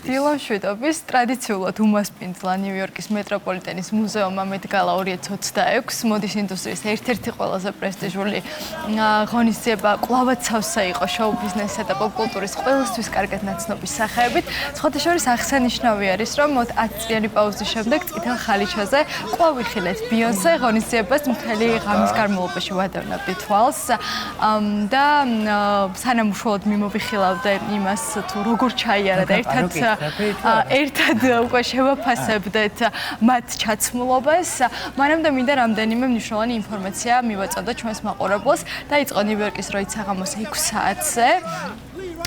დილა მშვიდობის ტრადიციულად უმასპინძლა ნიუ-იორკის მეტროპოლიტენის მუზეუმმა მეტგალა 2026 მოდის ინდუსტრიის ერთ-ერთი ყველაზე პრესტიჟული ღონისძიება კვლავაც სავსე იყო შოუ ბიზნესსა და პოპ-კულტურის ყველასთვის კარგად ნაცნობი სახეებით. სხვათა შორის აღსანიშნავი არის, რომ 10 წლიანი პაუზის შემდეგ წითელ ხალიჩაზე კვლავ ვიხილეთ ბიონსე ღონისძიებას მთელი ღამის განმავლობაში ვადევნებდი თვალს და სანამ უშუალოდ მიმოვიხილავდე იმას თუ როგორ ჩაიარა და ერთად უკვე შევაფასებდეთ მათ ჩაცმულობას. მანამდე მინდა რამდენიმე მნიშვნელოვანი ინფორმაცია მივაწოდო ჩვენს მაყურებელს. დაიწყო ნიუ-იორკის დროით საღამოს 6 საათზე.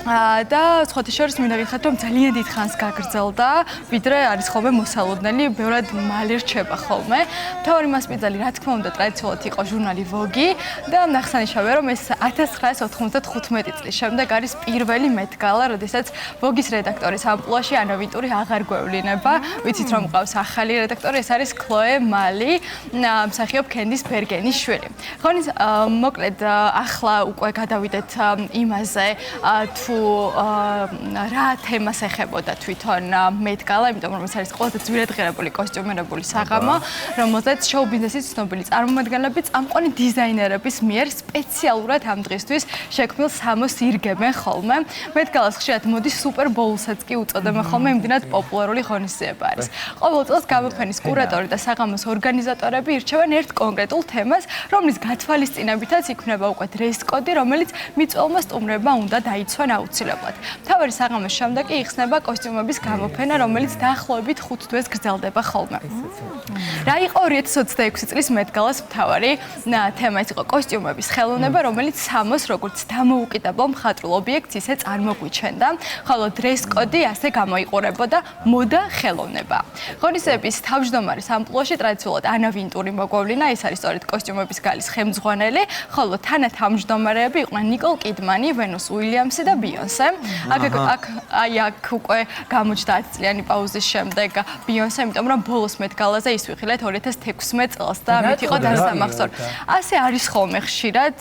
და სხვათა შორის მინდა გითხრათ, რომ ძალიან დიდ ხანს გაგრძელდა, ვიდრე არის ხოლმე მოსალოდნელი, ბევრად მალე რჩება ხოლმე. მთავარი მასპინძელი, რა თქმა უნდა, ტრადიციულად იყო ჟურნალი Vogue და აღსანიშნავია, რომ ეს 1995 წლის შემდეგ არის პირველი მეტგალა, როდესაც Vogue-ის რედაქტორის ამპლუაში ანა ვინტური აღარ გვევლინება. ვიცით, რომ ყავს ახალი რედაქტორი, ეს არის Chloe Mali, მსახიობ Candice Bergen-ის შვილი. ხონის მოკლედ ახლა უკვე გადავიდეთ იმაზე, თუ რა თემას ეხებოდა თვითონ მეტგალა, იმიტომ რომ ეს არის ყველაზე ძვირადღირებული კოსტიუმირებული საღამო, რომელზეც შოუ ბიზნესის ცნობილი წარმომადგენლები წამყვანი დიზაინერების მიერ სპეციალურად ამ დღისთვის შექმნილ სამოს ირგებენ ხოლმე. მეტგალას ხშირად მოდის სუპერ ბოულსაც კი უწოდებენ ხოლმე, იმდენად პოპულარული ღონისძიება არის. ყოველ წელს გამოფენის კურატორი და საღამოს ორგანიზატორები ირჩევენ ერთ კონკრეტულ თემას, რომლის გათვალისწინებითაც იქმნება უკვე დრეს კოდი, რომელიც მიწვეულმა სტუმრებმა უნდა დაიცვან აუცილებლად. მთავარი საღამოს შემდეგ კი იხსნება კოსტიუმების გამოფენა, რომელიც დაახლოებით 5 თვეს გრძელდება ხოლმე. რა იყო 2026 წლის მეტგალას მთავარი თემა? ეს იყო კოსტიუმების ხელოვნება, რომელიც სამოს როგორც დამოუკიდებელ მხატვრულ ობიექტს ისე წარმოგვიჩენდა, ხოლო დრეს კოდი ასე გამოიყურებოდა მოდა ხელოვნება. ღონისძიების თავმჯდომარის ამპლუაში ტრადიციულად ანა ვინტური მოგვევლინა, ეს არის სწორედ კოსტიუმების გალის ხელმძღვანელი, ხოლო თანათავმჯდომარეები იყვნენ ნიკოლ კიდმანი, ვენუს უილიამსი და ბიონსე. აქ უკვე გამოჩნდა 10 წლიანი პაუზის შემდეგ ბიონსე, იმიტომ რომ ბოლოს მეტგალაზე ის ვიხილეთ 2016 წელს და ამით იყო დასამახსოვრ. ასე არის ხოლმე ხშირად,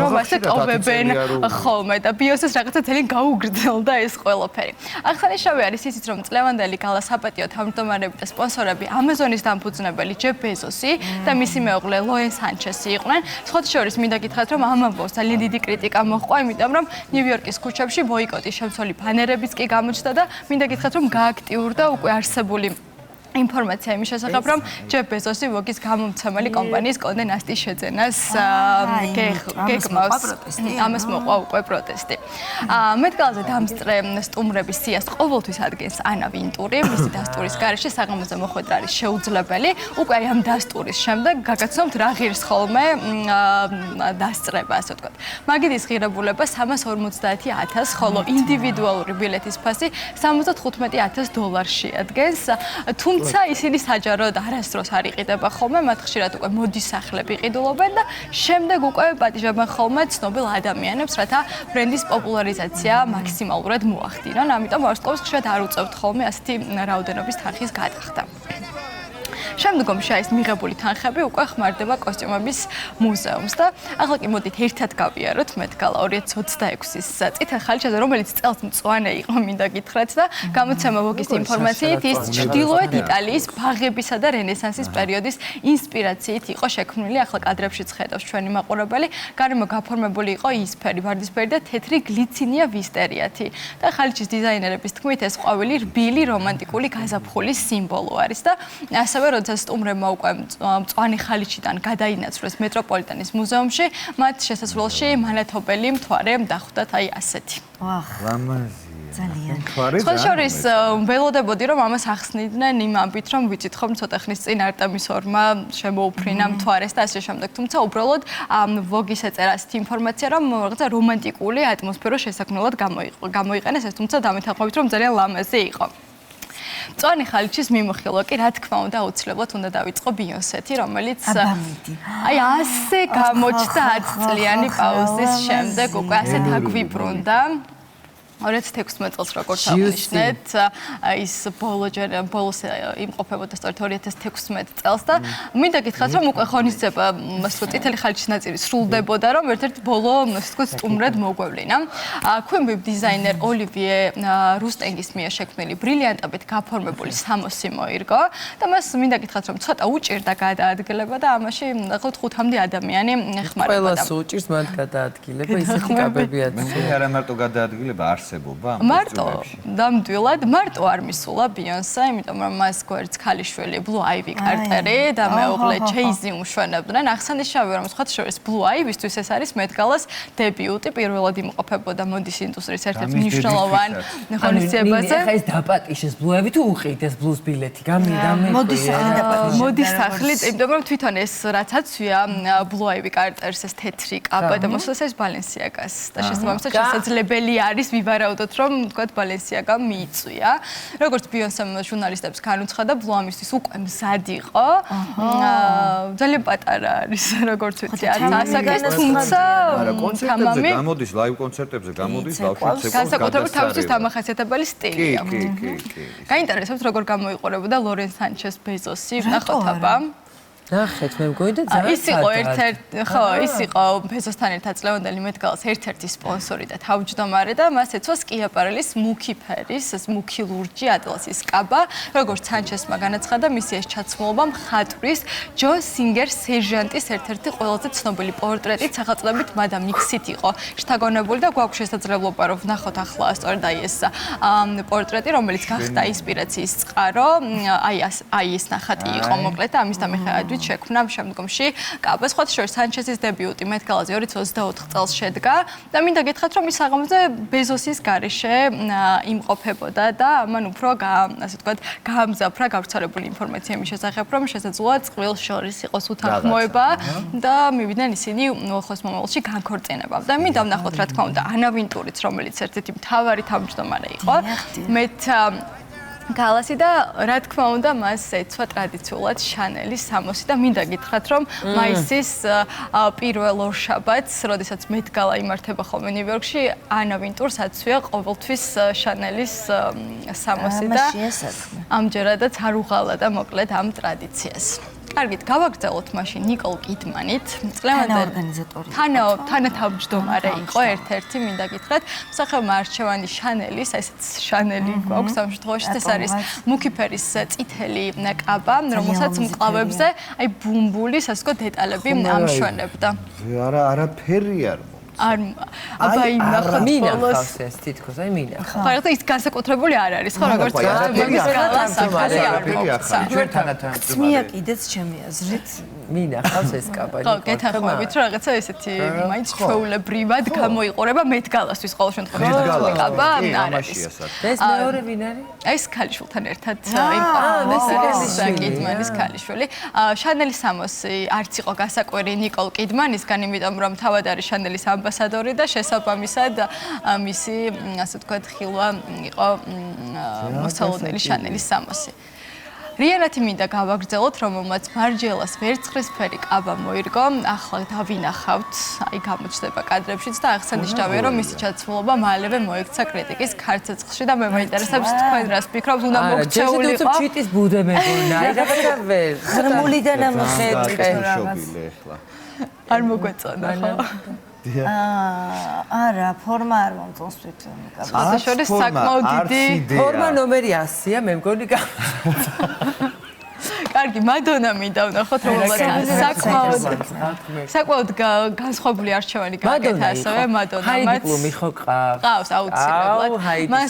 რომ ასე ტოვებენ ხოლმე და ბიონსეს რაღაცა ძალიან გაუგრძელდა ეს ყველაფერი. აღსანიშნავი არის ისიც, რომ წლევანდელი გალა საპატიო თავმჯდომარეები და სპონსორები Amazon-ის დამფუძნებელი ჯეფ ბეზოსი და მისი მეუღლე ლოენ სანჩესი იყვნენ. სხვათა შორის მინდა გითხრათ, რომ ამ ამბავს ძალიან დიდი კრიტიკა მოჰყვა, იმიტომ რომ ნიუ-იორკის ქუჩებში ბოიკოტის შემცველი ბანერებიც კი გამოჩნდა და მინდა გითხრათ, რომ გააქტიურდა უკვე არსებული ინფორმაცია იმის შესახებ, რომ ჯეფ ბეზოსი Vogue-ის გამომცემელი კომპანიის კონდე ნასტის შეძენას გეკმავს. ამას მოყვა უკვე პროტესტი. მეტგალაზე დამსწრე სტუმრების სიას ყოველთვის ადგენს ანა ვინტური, მისი დასტურის გარეშე საღამოზე მოხვედრა არის შეუძლებელი. უკვე ამ დასტურის შემდეგ გაგაცნობთ რა ღირს ხოლმე დასწრება, ასე ვთქვათ. მაგიდის ღირებულება $350,000, ხოლო ინდივიდუალური ბილეთის ფასი $75,000 შეადგენს. თუმცა ისინი საჯაროდ არასდროს არ იყიდება ხოლმე, მათ ხშირად უკვე მოდის სახლები იყიდულობენ და შემდეგ უკვე პატიჟებენ ხოლმე ცნობილ ადამიანებს, რათა ბრენდის პოპულარიზაცია მაქსიმალურად მოახდინონ. ამიტომ ვარსკვლავს ხშირად არ უწევთ ხოლმე ასეთი რაოდენობის თანხის გადახდა. შემდგომში ეს მიღებული თანხები უკვე ხმარდება კოსტიუმების მუზეუმს და ახლა კი მოდით ერთად გავიაროთ მეტგალა 2026-ის წითელ ხალიჩაზე, რომელიც წელს მწვანე იყო, მინდა გითხრათ და გამოცემა Vogue-ის ინფორმაციით ის ჩრდილოეთ იტალიის ბაღებისა და რენესანსის პერიოდის ინსპირაციით იყო შექმნილი. ახლა კადრებშიც ხედავს ჩვენი მაყურებელი. გარემო გაფორმებული იყო იისფერი, ვარდისფერი და თეთრი გლიცინია ვისტერიათი. და ხალიჩის დიზაინერების თქმით ეს ყვავილი რბილი რომანტიკული გაზაფხულის სიმბოლო არის და ასევე როდესაც სტუმრებმა უკვე მწვანე ხალიჩიდან გადაინაცვლეს მეტროპოლიტენის მუზეუმში, მათ შესასვლელში მანათობელი მთვარე დახვდათ აი ასეთი. ძალიან. სხვა შორის ველოდებოდი, რომ ამას ახსნიდნენ იმ ამბით, რომ ვიცით ხომ ცოტა ხნის წინ არტემის ორმა შემოუფრინა მთვარეს და ასე შემდეგ. თუმცა უბრალოდ Vogue-ის ეწერა ასეთი ინფორმაცია, რომ რაღაცა რომანტიკული ატმოსფერო შესაქმნელად გამოიყენეს ეს, თუმცა დამეთანხმებით, რომ ძალიან ლამაზი იყო. მწვანე ხალიჩის მიმოხილვა კი რა თქმა უნდა აუცილებლად უნდა დავიწყო ბიონსეთი, რომელიც აი ასე გამოჩნდა 10 წლიანი პაუზის შემდეგ უკვე ასე დაგვიბრუნდა. 2016 წელს როგორც აღნიშნეთ, ის ბოლოს იმყოფებოდა სწორედ 2016 წელს და მინდა გითხრათ, რომ უკვე ღონისძიება, ასე ვთქვათ, წითელი ხალიჩის ნაწილი სრულდებოდა, რომ ერთ-ერთი ბოლო, ასე ვთქვათ, სტუმრად მოგვევლინა. ქვემვე დიზაინერ ოლივიე რუსტენგის მიერ შექმნილი ბრილიანტებით გაფორმებული სამოსი მოირგო და მას მინდა გითხრათ, რომ ცოტა უჭირდა გადაადგილება და ამაში 5-მდე ადამიანი ხმარებოდა. ყველას უჭირს მათ გადაადგილება, ისეთი კაბებია. მე არა მარტო გადაადგილება არსებობა. მარტო ნამდვილად მარტო არ მისულა ბიონსე, იმიტომ რომ მას გვერდს ქალიშვილი ბლუ აივი კარტერი და მეუღლე ჩეიზი უმშვენებდნენ. აღსანიშნავია, რომ სხვა შორის ბლუ აივისთვის ეს არის მეტგალას დებიუტი, პირველად იმყოფებოდა მოდის ინდუსტრიის ერთ-ერთ მნიშვნელოვან ღონისძიებაზე. ხა ეს დაპატიშეს ბლუ აივი თუ უყიდეს ბლუს ბილეთი? მოდის სახლით, იმიტომ რომ თვითონ ეს რაც აცვია ბლუ აივი კარტერს ეს თეთრი კაბა და მოსულს ეს ბალენსიაგას და შესაბამისად შესაძლებელი არის ვივარაუდოთ, რომ თქვათ ბალენსიაგამ მიიწვია. როგორც ბიონსემ ჟურნალისტებს განუცხადა, ბლუ ამისთვის უკვე მზად იყო. ძალიან პატარა არის, როგორც ვიცი, არის ასაკის, თუმცა კონცერტებზე გამოდის, ლაივ კონცერტებზე გამოდის, ბავშვებს ეკოს განსაკუთრებით თავისთვის დამახასიათებელი სტილი აქვს. გაინტერესებს, როგორ გამოიყურებოდა ლორენ სანჩეს ბეზოსი, ნახოთ აბა. ნახეთ, მე მგონი და ძალიან ის იყო ერთ-ერთი, ხო, ის იყო ბეზოსთან ერთად წლევანდელი მეტგალას ერთ-ერთი სპონსორი და თავმჯდომარე და მას ეცვა სკიაპარელის მუქი ფერის, ეს მუქი ლურჯი ატლასის კაბა, როგორც სანჩესმა განაცხადა, მისი ეს ჩაცმულობა მხატვრის ჯონ სინგერ სერჟანტის ერთ-ერთი ყველაზე ცნობილი პორტრეტით სახელწოდებით მადამ ნიქსით იყო შთაგონებული და გვაქვს შესაძლებლობა რომ ვნახოთ ახლა სწორედ აი ეს პორტრეტი, რომელიც გახდა ინსპირაციის წყარო, აი ეს ნახატი იყო მოკლედ და ამის დამეხადვით შექმნა შემდგომში კაბა. სხვათა შორის სანჩესის დებიუტი მეტგალაზე 2024 წელს შედგა და მინდა გითხრათ, რომ ის აღმოჩნდა ბეზოსის გარეშე იმყოფებოდა და მან უფრო ასე ვთქვათ, გაამზაფრა გავრცელებული ინფორმაცია იმის შესახებ, რომ შესაძლოა წყვილს შორის იყოს უთანხმოება და მივიდნენ ისინი უახლოს მომავალში განქორწინებამ. და მინდა ვნახოთ, რა თქმა უნდა, ანა ვინტურიც, რომელიც ერთ-ერთი მთავარი თავმჯდომარე იყო. მეც გალასი და რა თქმა უნდა მას ეცვა ტრადიციულად შანელის სამოსი და მინდა გითხრათ რომ მაისის პირველ ორშაბათს, როდესაც მეტგალა იმართება ხოლმე ნიუ-იორკში, ანა ვინტურს აცვია ყოველთვის შანელის სამოსი და ამჯერადაც არ უღალა და მოკლედ ამ ტრადიციას. კარგით, გავაგრძელოთ მაშინ ნიკოლ კიდმანით. თანათავმჯდომარე იყო ერთ-ერთი, მინდა გითხრათ, მსახიობმა არჩევანი შანელის, ესეც შანელი გვაქვს ამ შემთხვევაში, ეს არის მუქი ფერის წითელი კაბა, რომელსაც მკლავებზე აი ბუმბულის ასე ვთქვათ დეტალები ამშვენებდა. არაფერი არ აბა იმ ნახოთ მინახავს ეს თითქოს, აი მინახავს. ხო, რა ის განსაკუთრებული არ არის, ხო, როგორც მაგის გალას ახალი არ მოხდა. ჩვენ თანათან წმია კიდეც ჩემი აზრით მინახავს ეს კაბა. ხო, გეთანხმებით, რომ რაღაცა ესეთი მაინც ჩვეულებრივად გამოიყურება მეტგალასთვის ყოველ შემთხვევაში კაბა არ არის. ეს მეორე ვინ არის? ეს ქალიშვილთან ერთად იმყოფება კიდმანის ქალიშვილი. შანელის სამოსი არც იყო გასაკვირი ნიკოლ კიდმანისგან, იმიტომ რომ თავად არის შანელის ამბასადორი და შესაბამისად მისი ასე ვთქვათ ხილვა იყო მოსალოდნელი შანელის სამოსი. რიანათი მინდა გავაგრძელოთ, რომელმაც მარჯელას ვერცხლისფერი კაბა მოირგო, ახლა დავინახავთ, აი გამოჩნდება კადრებშიც და აღსანიშნავია, რომ მისი ჩაცმულობა მალევე მოექცა კრიტიკის ქარცეცხლში და მე მაინტერესებს თქვენ რას ფიქრობთ, უნდა მოქცეულიყო. არა, ჩიტის ბუდე მეგონა, აი რაღაცა ვერ. ღრმულიდან ამოხეთყე რაღაც. არ მოგვეწონა ხო? არა, ფორმა არ მომწონს თვითონ კაბა. სხვათა შორის საკმაოდ დიდი ფორმა ნომერი 100-ია, მე მგონი კარგი, მადონა მინდა ვნახოთ, რომელსაც საკმაოდ განსხვავებული არჩევანი გააკეთა ასევე მადონამაც. ჰაიდი კლუმი ხო ყავს აუცილებლად. მას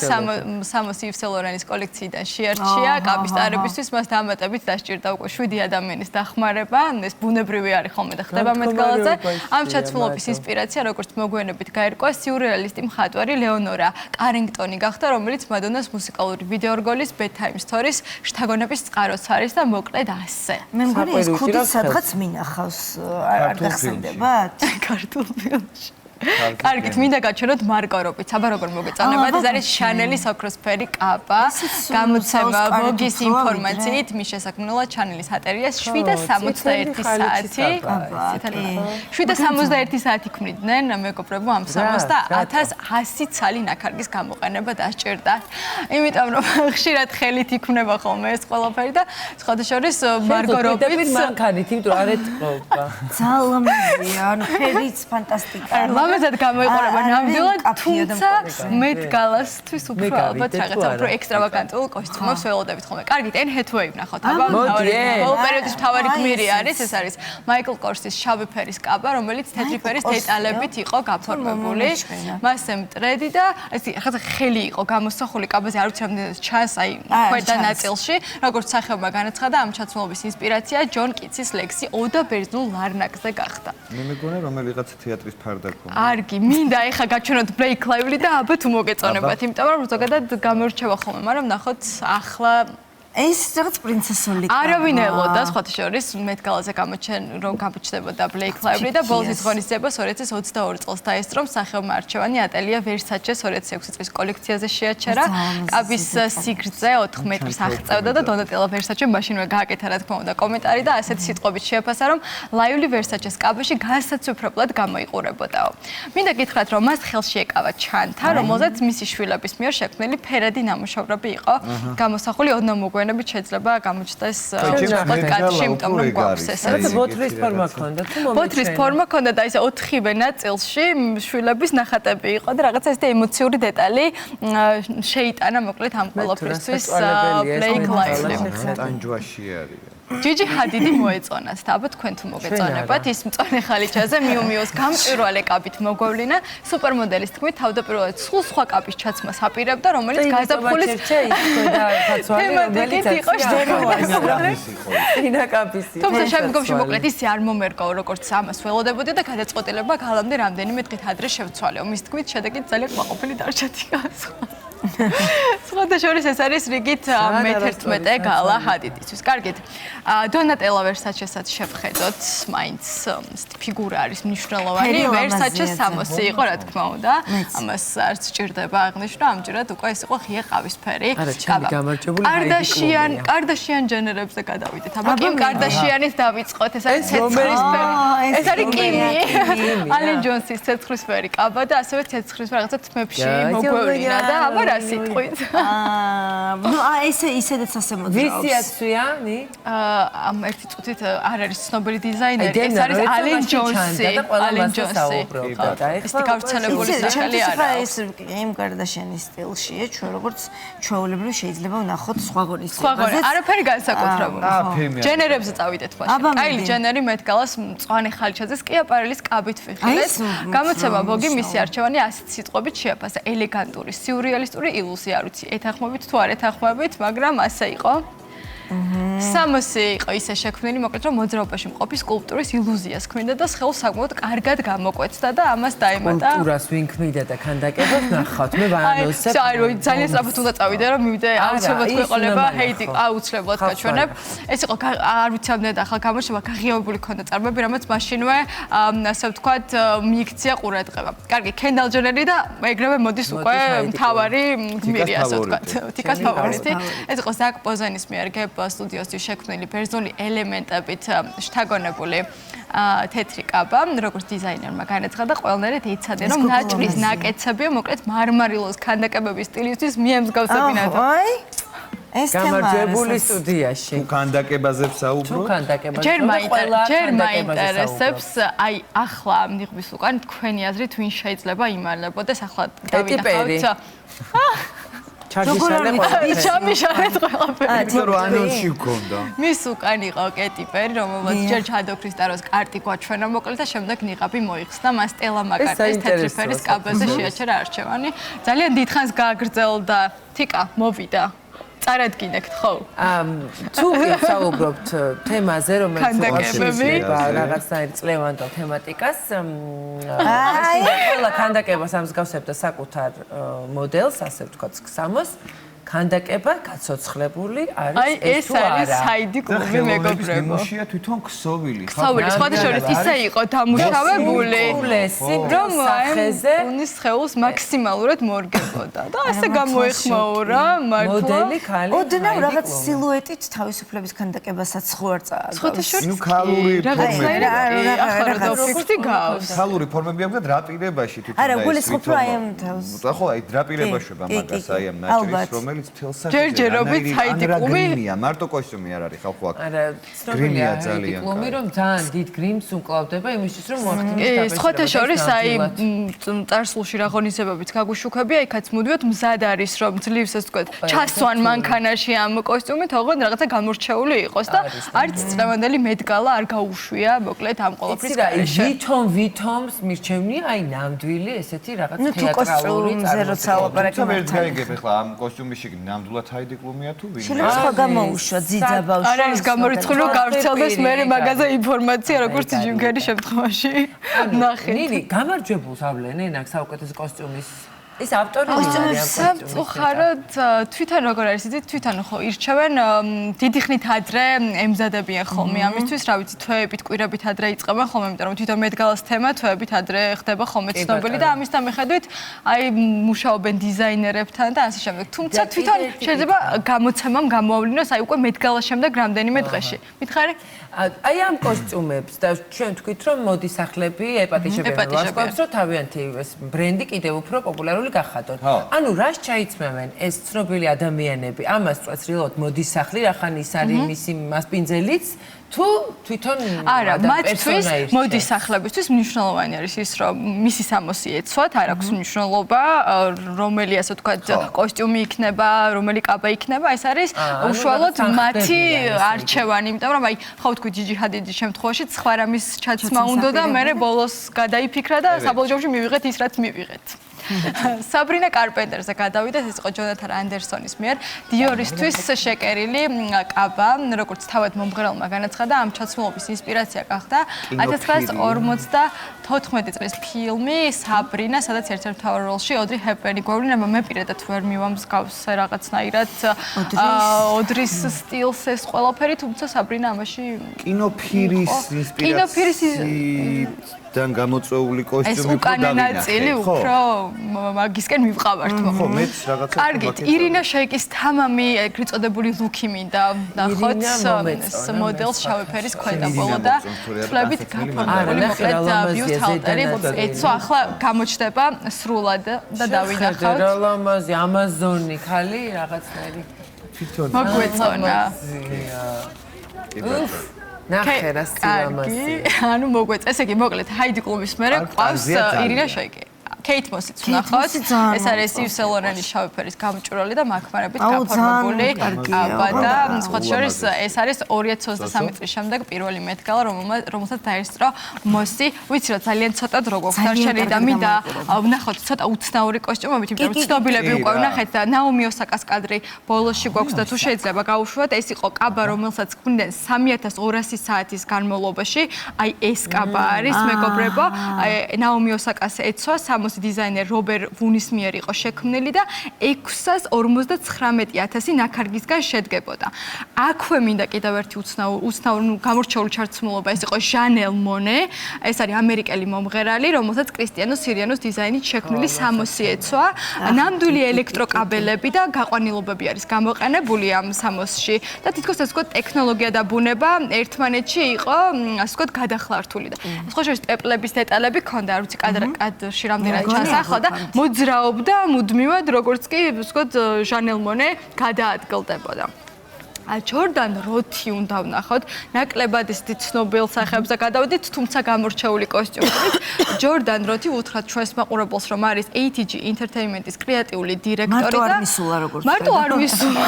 სამოსი იվ სენ ლორენის კოლექციიდან შეარჩია კაბის ტარებისთვის, მას დამატებით დასჭირდა უკვე 7 ადამიანის დახმარება. ეს ბუნებრივი არის ხოლმე და ხდება მეტგალაზე. ამ ჩაცმულობის ინსპირაცია, როგორც მოგვიანებით გაირკვა, სიურრეალისტი მხატვარი ლეონორა კარინგტონი გახდა, რომელიც მადონას მუსიკალური ვიდეორგოლის Bedtime Stories შთაგონების წყაროც არის და მოკლედ ასე. მე მგონი ეს ქუდი სადღაც მინახავს, არ გახსენდებათ? ქართულ ფილმში. კარგით, მინდა გაჩვენოთ მარკორობით. აბა როგორ მოგეწონებათ? ეს არის Chanel-ის ოქროსფერი კაბა. გამოცემა Vogue-ის ინფორმაციით მის შესაქმნელად Chanel-ის ატერიას 7:61 საათი. 7:61 საათი ქმნიდნენ მეგობრებო ამ სამოს და 1100 ცალი ნაქარგის გამოყენება დასჭირდა. იმიტომ რომ ხშირად ხელით იქმნება ხოლმე ეს ყველაფერი და სხვადასხვა მარკორობით მანქანით, იმიტომ რომ არ ეთყობა. ძალამზია, ანუ ხელიც ფანტასტიკაა. ლამაზად გამოიყურება ნამდვილად, თუმცა მეტ-გალასთვის უფრო ალბათ რაღაცა უფრო ექსტრავაგანტულ კოსტიუმებს ველოდებით ხოლმე. კარგით, Anne Hathaway ვნახოთ, აბა, ბოლო პერიოდის მთავარი გმირი არის, ეს არის Michael Kors-ის შავი ფერის კაბა, რომელიც თეთრი ფერის დეტალებით იყო გაფორმებული. მასზე მტრედი და ესე ახლა ხელი იყო გამოსახული კაბაზე, არ ვიცი რამდენად ჩანს, აი, ქვედა ნაწილში, როგორც სახეობა განაცხადა, ამ ჩაცმულობის ინსპირაცია ჯონ კიცის ლექსი ოდა ბერძნულ ლარნაკზე გახდა. მე მეგონა რომელიღაც თეატრის ფარდა ქონდა. არგი, მინდა ეხა გაჩვენოთ Blake Lively და აბა თუ მოგეწონებათ, იმიტომ რომ ზოგადად გამორჩევა ხოლმე, მაგრამ ნახოთ ახლა ეს რაღაც პრინცესული კაბა. არავინ ელოდა სხვათა შორის მეტ-გალაზე რომ გამოჩნდებოდა Blake Lively და ბოლოს ის ღონისძიება 2022 წელს დაესწრო სახეობა არჩევანი ატელია Versace 2006 წლის კოლექციაზე შეაჩერა. კაბის სიგრძე 4 მეტრს აღწევდა და Donatella Versace მაშინვე გააკეთა რა თქმა უნდა კომენტარი და ასეთი სიტყვებით შეაფასა რომ Lively Versace-ს კაბაში განსაცვიფრებლად გამოიყურებოდაო. მინდა გითხრათ რომ მას ხელში ეკავა ჩანთა, რომელზეც მისი შვილების მიერ შექმნილი ფერადი ნამუშევრები იყო გამოსახული ოდნავ მოგვიანებით შეიძლება გამოჩნდეს პოდკასტში, იმიტომ რომ გვაქვს ესეც. ბოთლის ფორმა ჰქონდა თუ მომეჩვენა? ბოთლის ფორმა ჰქონდა და ისე 4-ვე ნაწილში შვილების ნახატები იყო და რაღაცა ისეთი ემოციური დეტალი შეიტანა მოკლედ ამ ყველაფრისთვის Blake Lively. ტანჯვაში არის. Gigi Hadid-ი მოეწონათ და აბა თქვენ თუ მოგეწონებათ ის მწონე ხალიჩაზე Miu Miu-ს გამჭვირვალე კაბით მოგვევლინა სუპერმოდელის თქმით თავდაპირველად სულ სხვა კაბის ჩაცმას აპირებდა რომელიც გაზაფხულის თემატიკით იყო ინაკაბისი თუმცა შემდგომში მოკლედ ისე არ მომერკო როგორც ამას ველოდებოდი და გადაწყვეტილება გალამდე რამდენიმე დღით ადრე შევცვალეო მის თქმით შედეგით ძალიან კმაყოფილი დარჩათი სხვათა შორის ეს არის რიგით მე-11 გალა ჰადიდისთვის. კარგით. Donatella Versace-საც შევხედოთ, მაინც ფიგურა არის მნიშვნელოვანი. Versace-ს სამოსი იყო, რა თქმა უნდა. ამას არც ჭირდება აღნიშნვა, ამჯერად უკვე ეს იყო ღია ყავისფერი. Kardashian ჯენერებზე გადავიდეთ. აბა Kim Kardashian-ის დავიწყოთ. ეს არის ცეცხლისფერი. ეს არის Kimi. Allen Jones-ის ცეცხლისფერი კაბა და ასევე ცეცხლისფერი რაღაცა თმებში მოგვევლინა და აბა რა სიტყვით? ნუ ისედაც ასე მოძრაობს. ვისი აცვიანი? ამ ერთი წუთით არ არის ცნობილი დიზაინერი, ეს არის Allen Jones-ი. Allen Jones-ი. ეს გავრცელებული სახელი არა. ეს Kim Kardashian-ის სტილშია, ჩვენ როგორც ჩვეულებრივ შეიძლება ვნახოთ სხვა ღონისძიებაზე. სხვა ღონისძიებაზე. არაფერი განსაკუთრებული. ჯენერებზე წავიდეთ მაშინ. Kylie Jenner-ი მეტ-გალას მწვანე ხალიჩაძეს კი აპარელის კაბით ვიხილეს. გამოცემა Vogue მისი არჩევანი ასეთ სიტყვებით შეაფასა: ელეგანტური, სიურრეალისტური ილუზია, არ ვიცი, ეთანხმებით თუ არ ეთანხმებით, მაგრამ ასე იყო. სამოსი იყო ისე შექმნილი, მოკლედ რომ მოძრაობაში მყოფი სკულპტურის ილუზიას ქმნიდა და სხეულს საკმაოდ კარგად გამოკვეცდა და ამას დაემატა. სკულპტურას ვინ ქმნიდა და ქანდაკებას ნახავთ, მე ვანოსებ. აი, ძალიან სწრაფად უნდა წავიდე, რომ მივიდე აუცილებლად გვეყოლება ჰეიტი, აუცილებლად გაჩვენებ. ეს იყო არ ვიცი ამდენად ახლა გამოჩნდება, გაღიობებული ქონდა წარმოები, რამაც მაშინვე ასე ვთქვათ, მიიქცია ყურადღება. კარგი, Kendall Jenner-ი და ეგრევე მოდის უკვე მთავარი გმირი, ასე ვთქვათ, თიკას ფავორიტი. ეს იყო Zac Posen-ის მიერ სტუდიოსთვის შექმნილი ბერძნული ელემენტებით შთაგონებული თეთრი კაბა, როგორც დიზაინერმა განაცხადა, ყველნაირად ეცადნენ, რომ ნაჭრის ნაკეცებია, მოკლედ მარმარილოს ქანდაკებების სტილისთვის მიემსგავსებინათ. ეს თემა გამარჯვებული სტუდიაში. თუ ქანდაკებაზე ვსაუბრობ? ჯერ მაინტერესებს, აი ახლა მიღბის უკან თქვენი აზრით ვინ შეიძლება იმალებოდეს, ახლა დავინახავთ. ჩამიშალეთ ყველაფერი. იმიტომ რომ ანონსში ვქონდა. მის უკან იყო კეტი პერი, რომელსაც ჯერ ჩადო ქრისტაროს კარტი გვაჩვენა მოკლედ და შემდეგ ნიღაბი მოიხსნა მას სტელა მაკარტნის თეთრი ფერის კაბაზე შეაჩერა არჩევანი. ძალიან დიდხანს გააგრძელდა. თიკა მოვიდა. წარადგინეთ ხო? თუ ვსაუბრობთ თემაზე, რომელიც უყურებთ რაღაცნაირ წლევანდელ თემატიკას, ყველა ქანდაკებას ამსგავსებდა საკუთარ მოდელს, ასე ვთქვათ, ქსამოს. ქანდაკება გაცოცხლებული აი არის ეს ეს თუ არის არა. საიდი კლუბი მეგობრებო. ნიმუშია თვითონ ქსოვილი. ქსოვილი, სხვადასხვა ისე იყო დამუშავებული, რომ სახეზე უნის სხეულს მაქსიმალურად მორგებოდა და ასე გამოეხმაურა მართლა. მოდელი ქალი. ოდნავ რაღაც სილუეტით თავისუფლების ქანდაკებასაც ხო არ წააგავს. სხვადასხვა ქალური ახლა ფიქრდი გავს. ქალური ფორმები აქვს და დრაპირებაში თვითონ არა, გულისხმობ რომ აი ამ თავს. ხო, აი დრაპირებაში მაგას აი ამ ნაჭრის რომელიც თელსა ჯერჯერობით საიდი კლუბი მარტო კოსტიუმი არ არის ხალხო აქ. არა, გრინია ძალიან. კლუბი რომ ძალიან დიდ გრიმს უკლავდება იმისთვის რომ მოახდინოს დაბეჭდება. სხვათა შორის აი წარსულში რა ღონისძიებებით გაგუშუქები, აი კაც მუდმივად მზად არის რომ ძლივს ასე ვთქვათ, ჩასვან მანქანაში ამ კოსტიუმით, ოღონდ რაღაცა გამორჩეული იყოს და არც წლევანდელი მედგალა არ გაუშვია, მოკლედ ამ ყოველფრის გარეშე. ვითომს მირჩევნია აი ნამდვილი ესეთი რაღაც ნუ თუ თეატრალური კოსტიუმზე როცა ლაპარაკი ვერ გაიგებ ახლა ამ კოსტიუმში ნამდვილად ჰაიდი კლუბია თუ ვინ? შეიძლება სხვა გამოუშვა ძიძა ბავშვი. არ არის გამორიცხული რომ გავრცელდეს მე მაგაზე ინფორმაცია როგორც ჯიმ კერის შემთხვევაში. ნახეთ. ნინი გამარჯვებულს ავლენენ აქ საუკეთესო კოსტიუმის ეს ავტორი სამწუხაროდ თვითონ როგორ არის იცით თვითონ ხო ირჩევენ დიდი ხნით ადრე ემზადებიან ხოლმე ამისთვის რა ვიცი თვეებით კვირებით ადრე იწყებენ ხოლმე იმიტომ რომ თვითონ მედგალას თემა თვეებით ადრე ხდება ხოლმე ცნობილი და ამის მიხედვით აი მუშაობენ დიზაინერებთან და ასე შემდეგ თუმცა თვითონ შეიძლება გამოცემამ გამოავლინოს აი უკვე მედგალას შემდეგ რამდენიმე დღეში მითხარი აი ამ კოსტიუმებს და ჩვენ თქვით რომ მოდისახლები ეპატიჟებენ ვარსკვლავს რომ თავიანთი ეს ბრენდი კიდევ უფრო პოპულარული გახადონ. ანუ რას ჩაიცმევენ ეს ცნობილი ადამიანები? ამას წვეცრილად მოდისახლი, რახან ის არის მისი მასპინძელიც თუ თვითონ არა, მათთვის მოდისახლებისთვის მნიშვნელოვანი არის ის, რომ მისი სამოსი ეცვათ, არ აქვს მნიშვნელობა, რომელი ასე ვთქვათ, კოსტიუმი იქნება, რომელი კაბა იქნება, ეს არის უშუალოდ მათი არჩევანი, იმიტომ რომ აი, ხო ვთქვით, ჯიჯი ჰადიდის შემთხვევაში სხვა რამის ჩაცმა უნდა და მე ბოლოს გადაიფიქრა და საბოლოო ჯამში მივიღეთ ის, რაც მივიღეთ. საბრინა კარპენტერზე გადავიდა, ეს იყო ჯონათან andersons მიერ დიორისთვის შეკერილი კაბა, როგორც თავად მომღერალმა განაცხადა, ამ ჩაცმულობის ინსპირაცია გახდა 1954 წლის ფილმი საბრინა, სადაც ერთ-ერთ მთავარ როლში ოდრი ჰეპბერნი გვევლინება, მე პირადად ვერ მივამსგავს რაღაცნაირად ოდრის სტილს ეს ყველაფერი, თუმცა საბრინა ამაში კინოფირის ინსპირაციით თან გამოწვეული კოსტიუმი უკვე ნაწილი უფრო მაგისკენ მივყავართ ხო მეც რაღაცა კარგით ირინა შეიკის თამამი ეგრეთ წოდებული ლუკი მინდა ნახოთ ეს მოდელს შავი ფერის ქვედა ბოლო და თვლებით გაფორმებული მოკლედ ბიუსტჰალტერი ეცო ახლა გამოჩნდება სრულად და დავინახავთ ლამაზი ამაზონი ხალი რაღაცნაირი თვითონ მოგვეწონა ნახე რა სილამაზი ანუ მოგვეწ ესე იგი მოკლედ ჰაიდი კლუბის მერე ყავს ირინა შეიკი Kate Moss-იც ვნახოთ. ეს არის Yves Saint Laurent-ის შავი ფერის გამჭვირვალე და მაქმარებით გაფორმებული კაბა და სხვა შორის ეს არის 2023 წლის შემდეგ პირველი მედგალა, რომელსაც დაესწრო Moss-ი. ვიცი რომ ძალიან ცოტა დრო გვაქვს დარჩენილი და მინდა ვნახოთ ცოტა უცნაური კოსტიუმებით, იმიტომ რომ ცნობილები უკვე ვნახეთ და Naomi Osaka-s კადრი ბოლოში გვაქვს და თუ შეიძლება გავუშვათ, ეს იყო კაბა, რომელსაც გვინდა 3200 საათის განმავლობაში. აი ეს კაბა არის, მეგობრებო. Naomi Osaka-s ეცვა სამოსი დიზაინერ რობერ ვუნის მიერ იყო შექმნილი და 659,000 ნაქარგისგან შედგებოდა. აქვე მინდა კიდევ ერთი უცნაური გამორჩეული ჩართმულობა, ეს იყო ჟანელ მონე, ეს არის ამერიკელი მომღერალი, რომელსაც კრისტიანო სირიანოს დიზაინით შექმნილი სამოსი ეცვა. ნამდვილი ელექტროკაბელები და გაყვანილობები არის გამოყენებული ამ სამოსში და თითქოს ასე ვთქვათ ტექნოლოგია და ბუნება ერთმანეთში იყო ასე ვთქვათ გადახლართული და სხვა შორის პეპლების დეტალები ქონდა, არ ვიცი კადრში რამდენად ჩასახლა და მოძრაობდა მუდმივად, როგორც კი ვთქვათ ჟანელ მონე გადაადგილდებოდა. ჯორდან როთი უნდა ვნახოთ, ნაკლებად ისეთი ცნობილ სახეებზე გადავედით, თუმცა გამორჩეული კოსტიუმით. ჯორდან როთი უთხრათ ჩვენს მაყურებელს, რომ არის ATG Entertainment-ის კრეატიული დირექტორი და მარტო არ მისულა როგორც მარტო არ მისულა.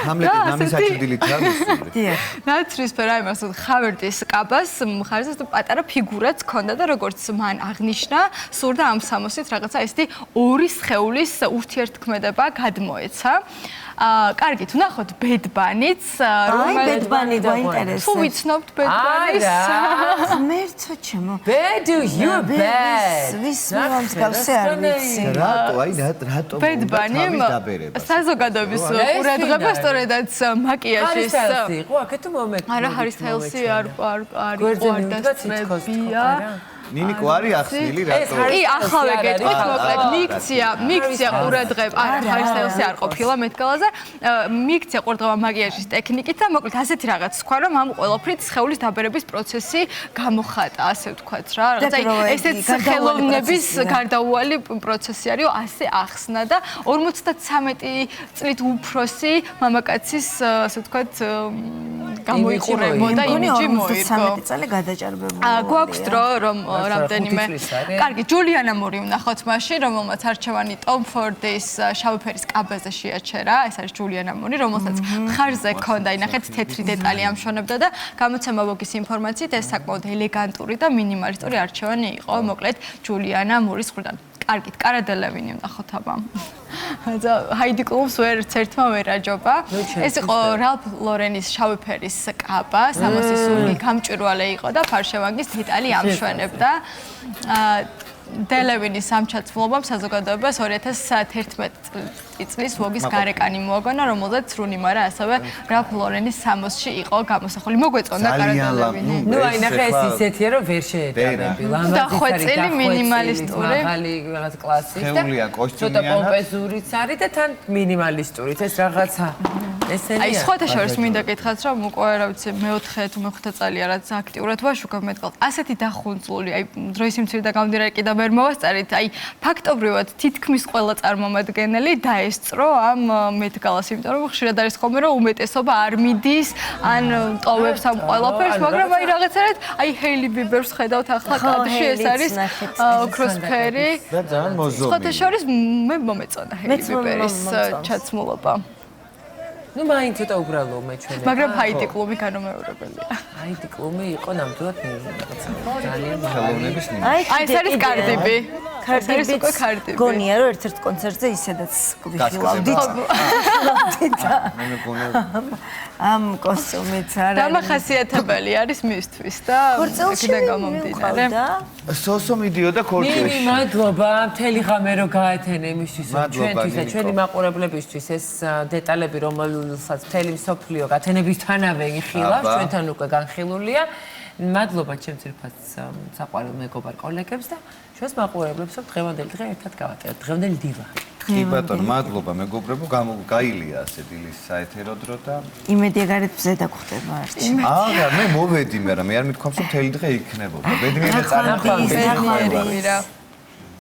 ჰამლეტი ნამის აჩრდილით რა მისული. ნაცრისფერ აი მას ხავერდის კაბას მხარეს პატარა ფიგურაც ქონდა და როგორც მან აღნიშნა, სურდა ამ სამოსით რაღაცა ესეთი ორი სხეულის ურთიერთქმედება გადმოეცა. კარგით, ვნახოთ ბედბანიც, აი, ბედბანი დაინტერესებს. თუ ვიცნობთ ბედბანის. ღმერთო ჩემო. Bedu, you're bad. ვის მომსგავსე არ ვიცი. რატო, აი რატო ბედბანი საზოგადოების ყურადღება სწორედაც მაკიაჟის. ჰარისტაილსი იყო, აქ თუ მომეკ. არა, ჰარისტაილსი არ ყურდა წრებია. ნინი კვარი ახსნილი რატო? კი, ახალე გეტყვით, მოკლედ მიქცია ყურადღება, არა, ჰარისტაილსი არ ყოფილა მეთქალაზე, მიქცია ყურადღება მაკიაჟის ტექნიკით და მოკლედ ასეთი რაღაც თქვა, რომ ამ ყველაფრით სხეულის დაბერების პროცესი გამოხატა, ასე ვთქვათ რა, რაღაცა ესეც ხელოვნების გარდაუვალი პროცესი არის, ასე ახსნა და 53 წლით უფროსი მამაკაცის, ასე ვთქვათ, გამოიყურებოდა იმიჯი მოირგო. 53 წელი გადაჭარბებული. გვაქვს დრო, რომ რამდენიმე. კარგი, ჯულიანა მური ვნახოთ მაშინ, რომელმაც არჩევანი ტომ ფორდის შავი ფერის კაბაზე შეაჩერა. ეს არის ჯულიანა მური, რომელსაც მხარზე ჰქონდა, ინახეთ, თეთრი დეტალი ამშვენებდა და გამოცემა ვოგის ინფორმაციით ეს საკმაოდ ელეგანტური და მინიმალისტური არჩევანი იყო, მოკლედ ჯულიანა მურის მხრიდან. კარგით, კარა დელევინი ვნახოთ აბა. და ჰაიდი კლუბს ვერც ერთმა ვერ აჯობა. ეს იყო რალფ ლორენის შავი ფერის კაბა, 300 სული გამჭვირვალე იყო და ფარშევანგის დეტალი ამშვენებდა. დელევინის ამ ჩაცმულობამ საზოგადოებას 2011 წლის ვოგის გარეკანი მოაგონა, რომელზეც რუნიმარა ასევე რალფ ლორენის სამოსში იყო გამოსახული. მოგვეწონდა კარა დელევინი. ნუ აი ნახე ეს ისეთია, რომ ვერ შეეტარები. დახვეწილი მინიმალისტური. მაღალი რაღაც კლასის და ხეულია კოსტიუმიანად. ცოტა პომპეზურიც არის და თან მინიმალისტურიც ეს რაღაცა. ესენია. აი სხვათა შორის მინდა გითხრათ, რომ უკვე რა ვიცი მე-4 თუ მე-5 წელია რაც აქტიურად ვაშუქებ მეტყალს. ასეთი დახუნწული, აი დროის სიმცირე და გამდინარე კიდევ ვერ მოვასწარით, აი ფაქტობრივად თითქმის ყველა წარმომადგენელი დაესწრო ამ მეტგალას, იმიტომ რომ ხშირად არის ხოლმე რომ უმეტესობა არ მიდის, ან ტოვებს ამ ყველაფერს, მაგრამ აი რაღაცერად აი ჰეილი ბიბერს ხედავთ ახლა კადრში, ეს არის ოქროსფერი. და ძალიან მოზომი. სხვათა შორის მე მომეწონა ჰეილი ბიბერის ჩაცმულობა. ნუ მაინც ცოტა უბრალო მეჩვენე. მაგრამ ჰაიდი კლუბი განუმეორებელია. ჰაიდი კლუბი იყო ნამდვილად ძალიან ხელოვნების ნიმუში. აი ეს არის კარდიბი. კარდიბი გონია რომ ერთ-ერთ კონცერტზე ისედაც ვიხილავდით. მე მეგონა ამ კოსტიუმით არა. დამახასიათებელი არის მისთვის და იქიდან გამომდინარე. სოსო მიდიოდა ქორწილში. ნინი, მადლობა, მთელი ღამე რო გაათენე იმისთვის, ჩვენთვის და ჩვენი მაყურებლებისთვის ეს დეტალები, რომელსაც მთელი მსოფლიო გათენებისთანავე იხილავს, ჩვენთან უკვე განხილულია. მადლობა ჩემს ერთ-ერთ საყვარელ მეგობარ კოლეგებს და ჩვენს მაყურებლებს დღევანდელი დღე ერთად გავატარებთ. დღევანდელი დივა. კი ბატონო, მადლობა მეგობრებო, გაილია ასე დილის საეთერო დრო და იმედი ეგარეთ მზე დაგხვდება არჩი. არა, მე მოვედი, მაგრამ მე არ მithქვამს რომ მთელი დღე იქნებოდა. ბედნიერი წარუმატებელი.